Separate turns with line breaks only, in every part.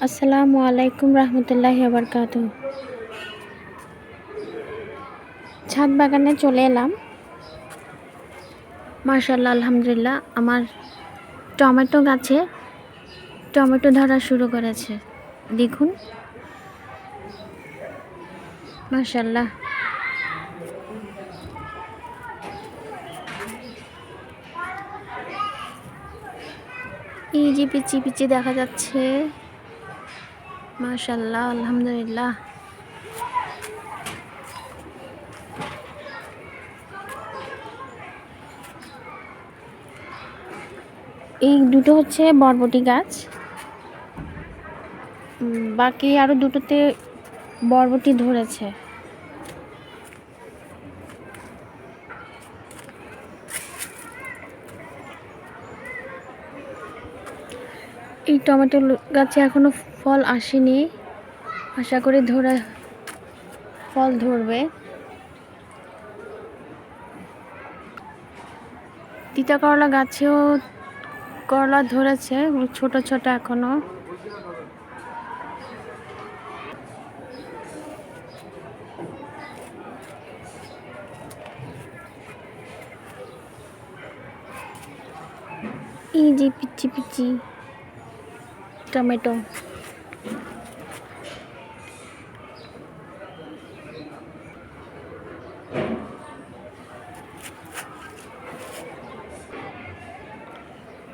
আসসালামু আলাইকুম রহমতুল্লাহি ওয়া বারাকাতুহু। ছাদ বাগানে চলে এলাম। মাশাআল্লাহ, আলহামদুলিল্লাহ, আমার টমেটো গাছে টমেটো ধরা শুরু করেছে। দেখুন, মাশাআল্লাহ। এই যে পিচি পিচি দেখা যাচ্ছে। মাশাআল্লাহ, আলহামদুলিল্লাহ। এই দুটো হচ্ছে বরবটি গাছ, বাকি আরো দুটোতে বরবটি ধরেছে। এই টমেটো গাছে এখনো ফল আসেনি, আশা করি ফল ধরবে। তিতা করলা গাছেও করলা ধরেছে, ছোট ছোট এখনো। এই যে পিচি পিচি টমেটো।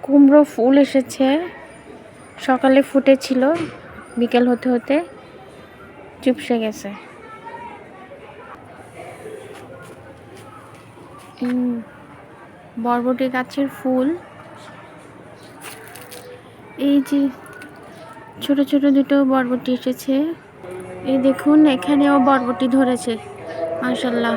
কুমড়ো ফুল এসেছে, সকালে ফুটেছিল, বিকেল হতে হতে চুপসে গেছে। বরবটি গাছের ফুল। এই যে ছোট ছোট দুটো বরবটি এসেছে। এই দেখুন, এখানেও বরবটি ধরেছে, মাশাআল্লাহ।